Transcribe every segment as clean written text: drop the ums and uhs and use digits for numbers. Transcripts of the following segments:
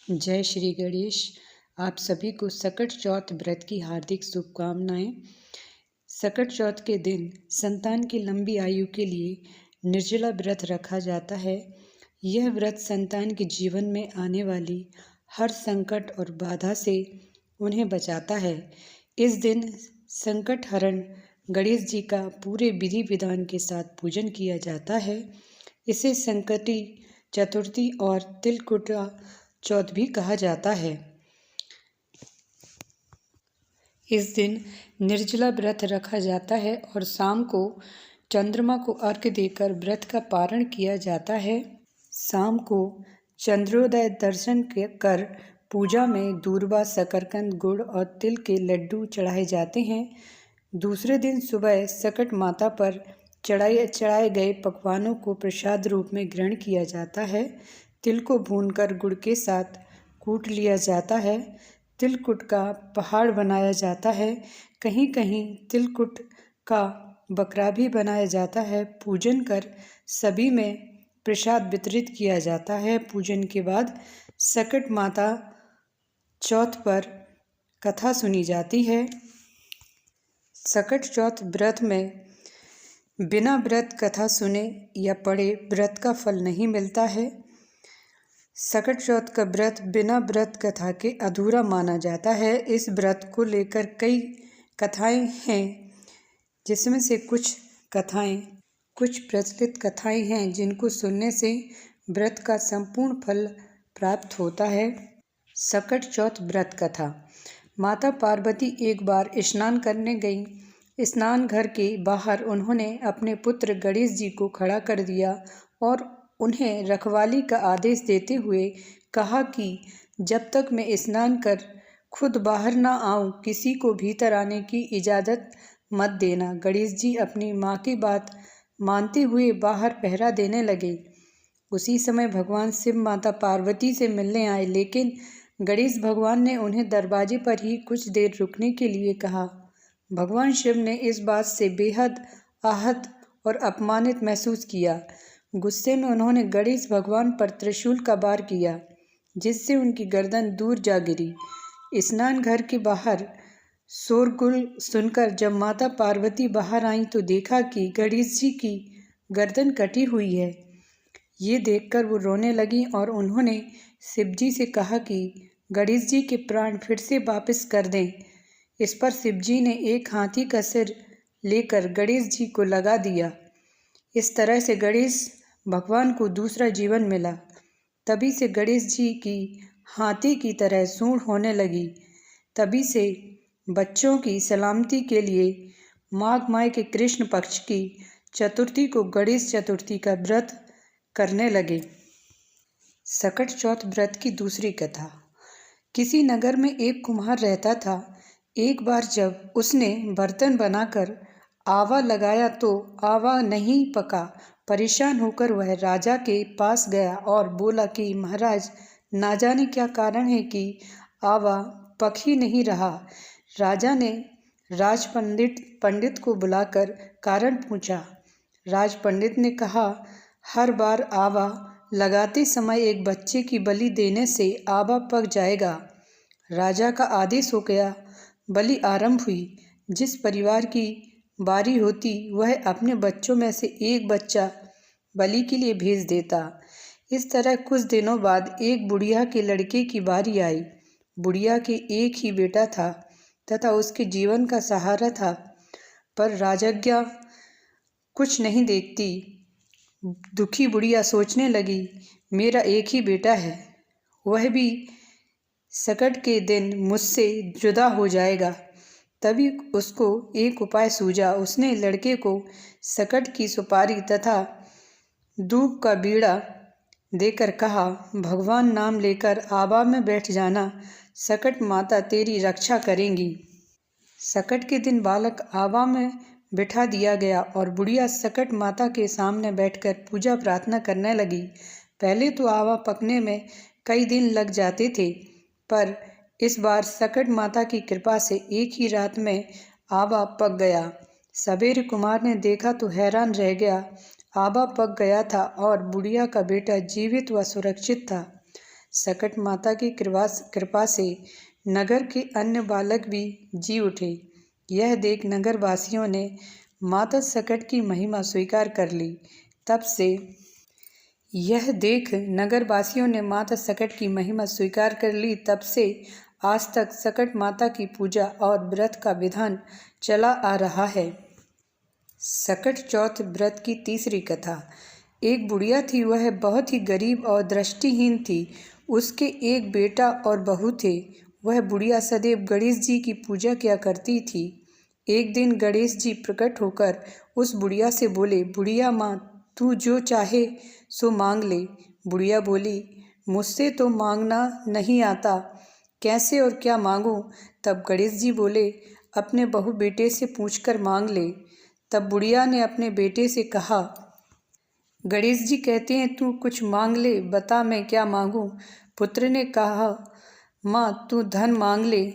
जय श्री गणेश। आप सभी को सकट चौथ व्रत की हार्दिक शुभकामनाएं। सकट चौथ के दिन संतान की लंबी आयु के लिए निर्जला व्रत रखा जाता है। यह व्रत संतान के जीवन में आने वाली हर संकट और बाधा से उन्हें बचाता है। इस दिन संकट हरण गणेश जी का पूरे विधि विधान के साथ पूजन किया जाता है। इसे संकटी चतुर्थी और तिलकुटा चौथ भी कहा जाता है। इस दिन निर्जला व्रत रखा जाता है और शाम को चंद्रमा को अर्घ्य देकर व्रत का पारण किया जाता है। शाम को चंद्रोदय दर्शन कर पूजा में दूर्वा, शकरकंद, गुड़ और तिल के लड्डू चढ़ाए जाते हैं। दूसरे दिन सुबह सकट माता पर चढ़ाए गए पकवानों को प्रसाद रूप में ग्रहण किया जाता है। तिल को भूनकर गुड़ के साथ कूट लिया जाता है। तिलकुट का पहाड़ बनाया जाता है। कहीं कहीं तिलकुट का बकरा भी बनाया जाता है। पूजन कर सभी में प्रसाद वितरित किया जाता है। पूजन के बाद सकट माता चौथ पर कथा सुनी जाती है। सकट चौथ व्रत में बिना व्रत कथा सुने या पढ़े व्रत का फल नहीं मिलता है। सकट चौथ का व्रत बिना व्रत कथा के अधूरा माना जाता है। इस व्रत को लेकर कई कथाएं हैं, जिसमें से कुछ प्रचलित कथाएं हैं जिनको सुनने से व्रत का संपूर्ण फल प्राप्त होता है। सकट चौथ व्रत कथा। माता पार्वती एक बार स्नान करने गई। स्नान घर के बाहर उन्होंने अपने पुत्र गणेश जी को खड़ा कर दिया और उन्हें रखवाली का आदेश देते हुए कहा कि जब तक मैं स्नान कर खुद बाहर ना आऊं, किसी को भीतर आने की इजाज़त मत देना। गणेश जी अपनी माँ की बात मानते हुए बाहर पहरा देने लगे। उसी समय भगवान शिव माता पार्वती से मिलने आए, लेकिन गणेश भगवान ने उन्हें दरवाजे पर ही कुछ देर रुकने के लिए कहा। भगवान शिव ने इस बात से बेहद आहत और अपमानित महसूस किया। गुस्से में उन्होंने गणेश भगवान पर त्रिशूल का वार किया, जिससे उनकी गर्दन दूर जा गिरी। स्नान घर के बाहर शोरगुल सुनकर जब माता पार्वती बाहर आईं तो देखा कि गणेश जी की गर्दन कटी हुई है। ये देखकर वो रोने लगी और उन्होंने शिव जी से कहा कि गणेश जी के प्राण फिर से वापस कर दें। इस पर शिव जी ने एक हाथी का सिर लेकर गणेश जी को लगा दिया। इस तरह से गणेश भगवान को दूसरा जीवन मिला। तभी से गणेश जी की हाथी की तरह सूंड होने लगी। तभी से बच्चों की सलामती के लिए माघ माह के कृष्ण पक्ष की चतुर्थी को गणेश चतुर्थी का व्रत करने लगे। सकट चौथ व्रत की दूसरी कथा। किसी नगर में एक कुम्हार रहता था। एक बार जब उसने बर्तन बनाकर आवा लगाया तो आवा नहीं पका। परेशान होकर वह राजा के पास गया और बोला कि महाराज, ना जाने क्या कारण है कि आवा पक ही नहीं रहा। राजा ने पंडित को बुलाकर कारण पूछा। राज पंडित ने कहा, हर बार आवा लगाते समय एक बच्चे की बलि देने से आवा पक जाएगा। राजा का आदेश हो गया। बलि आरंभ हुई। जिस परिवार की बारी होती वह अपने बच्चों में से एक बच्चा बलि के लिए भेज देता। इस तरह कुछ दिनों बाद एक बुढ़िया के लड़के की बारी आई। बुढ़िया के एक ही बेटा था तथा उसके जीवन का सहारा था, पर राजज्ञा कुछ नहीं देखती। दुखी बुढ़िया सोचने लगी, मेरा एक ही बेटा है, वह भी सकट के दिन मुझसे जुदा हो जाएगा। तभी उसको एक उपाय सूझा। उसने लड़के को सकट की सुपारी तथा दूब का बीड़ा देकर कहा, भगवान नाम लेकर आवा में बैठ जाना, सकट माता तेरी रक्षा करेंगी। सकट के दिन बालक आवा में बिठा दिया गया और बुढ़िया सकट माता के सामने बैठकर पूजा प्रार्थना करने लगी। पहले तो आवा पकने में कई दिन लग जाते थे, पर इस बार सकट माता की कृपा से एक ही रात में आवा पक गया। सवेरे कुमार ने देखा तो हैरान रह गया। आवा पक गया था और बुढ़िया का बेटा जीवित व सुरक्षित था। सकट माता की कृपा से नगर के अन्य बालक भी जी उठे। यह देख नगरवासियों ने माता सकट की महिमा स्वीकार कर ली। तब से आज तक सकट माता की पूजा और व्रत का विधान चला आ रहा है। सकट चौथ व्रत की तीसरी कथा। एक बुढ़िया थी, वह बहुत ही गरीब और दृष्टिहीन थी। उसके एक बेटा और बहू थे। वह बुढ़िया सदैव गणेश जी की पूजा किया करती थी। एक दिन गणेश जी प्रकट होकर उस बुढ़िया से बोले, बुढ़िया माँ, तू जो चाहे सो मांग ले। बुढ़िया बोली, मुझसे तो मांगना नहीं आता, कैसे और क्या मांगूं? तब गणेश जी बोले, अपने बहू बेटे से पूछकर मांग ले। तब बुढ़िया ने अपने बेटे से कहा, गणेश जी कहते हैं तू कुछ मांग ले, बता मैं क्या मांगूं? पुत्र ने कहा, माँ तू धन मांग ले।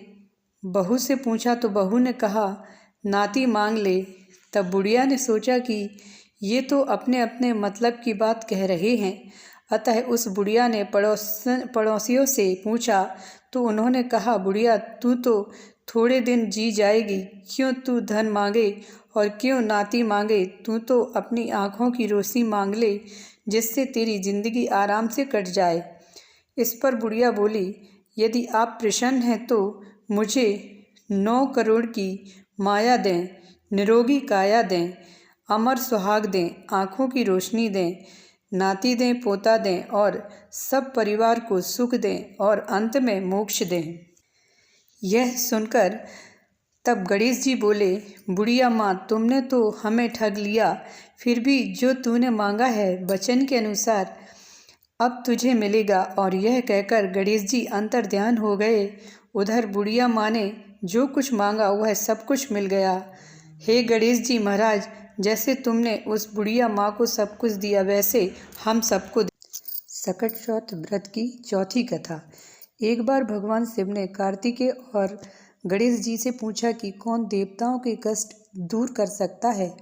बहू से पूछा तो बहू ने कहा, नाती मांग ले। तब बुढ़िया ने सोचा कि ये तो अपने अपने मतलब की बात कह रहे हैं। अतः उस बुढ़िया ने पड़ोसियों से पूछा तो उन्होंने कहा, बुढ़िया तू तो थोड़े दिन जी जाएगी, क्यों तू धन मांगे और क्यों नाती मांगे? तू तो अपनी आँखों की रोशनी मांग ले, जिससे तेरी जिंदगी आराम से कट जाए। इस पर बुढ़िया बोली, यदि आप प्रसन्न हैं तो मुझे 9 करोड़ की माया दें, निरोगी काया दें, अमर सुहाग दें, आँखों की रोशनी दें, नाती दें, पोता दें और सब परिवार को सुख दें और अंत में मोक्ष दें। यह सुनकर तब गणेश जी बोले, बुढ़िया माँ, तुमने तो हमें ठग लिया। फिर भी जो तूने मांगा है वचन के अनुसार अब तुझे मिलेगा। और यह कहकर गणेश जी अंतर्ध्यान हो गए। उधर बुढ़िया माँ ने जो कुछ मांगा वह सब कुछ मिल गया। हे गणेश जी महाराज, जैसे तुमने उस बुढ़िया माँ को सब कुछ दिया वैसे हम सबको। सकट चौथ व्रत की चौथी कथा। एक बार भगवान शिव ने कार्तिकेय और गणेश जी से पूछा कि कौन देवताओं के कष्ट दूर कर सकता है।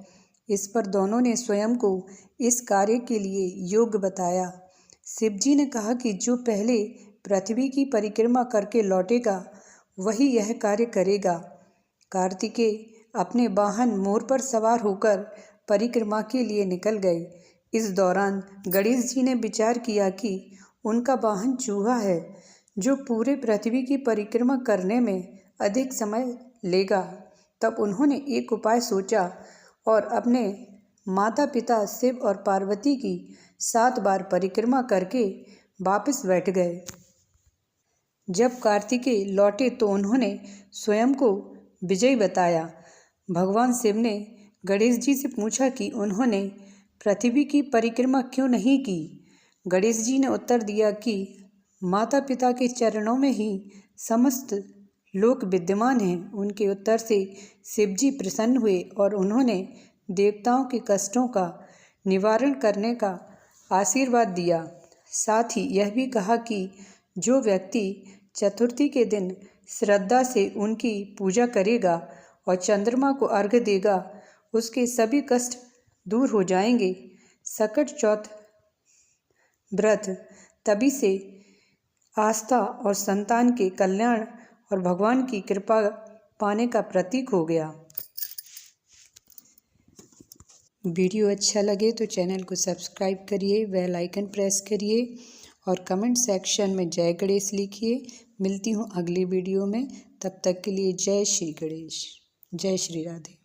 इस पर दोनों ने स्वयं को इस कार्य के लिए योग्य बताया। शिव जी ने कहा कि जो पहले पृथ्वी की परिक्रमा करके लौटेगा वही यह कार्य करेगा। कार्तिकेय अपने वाहन मोर पर सवार होकर परिक्रमा के लिए निकल गए। इस दौरान गणेश जी ने विचार किया कि उनका वाहन चूहा है, जो पूरे पृथ्वी की परिक्रमा करने में अधिक समय लेगा। तब उन्होंने एक उपाय सोचा और अपने माता पिता शिव और पार्वती की 7 बार परिक्रमा करके वापस बैठ गए। जब कार्तिकेय लौटे तो उन्होंने स्वयं को विजयी बताया। भगवान शिव ने गणेश जी से पूछा कि उन्होंने पृथ्वी की परिक्रमा क्यों नहीं की। गणेश जी ने उत्तर दिया कि माता पिता के चरणों में ही समस्त लोक विद्यमान हैं। उनके उत्तर से शिव जी प्रसन्न हुए और उन्होंने देवताओं के कष्टों का निवारण करने का आशीर्वाद दिया। साथ ही यह भी कहा कि जो व्यक्ति चतुर्थी के दिन श्रद्धा से उनकी पूजा करेगा और चंद्रमा को अर्घ्य देगा, उसके सभी कष्ट दूर हो जाएंगे। सकट चौथ व्रत तभी से आस्था और संतान के कल्याण और भगवान की कृपा पाने का प्रतीक हो गया। वीडियो अच्छा लगे तो चैनल को सब्सक्राइब करिए, बेल आइकन प्रेस करिए और कमेंट सेक्शन में जय गणेश लिखिए। मिलती हूँ अगली वीडियो में, तब तक के लिए जय श्री गणेश, जय श्री राधे।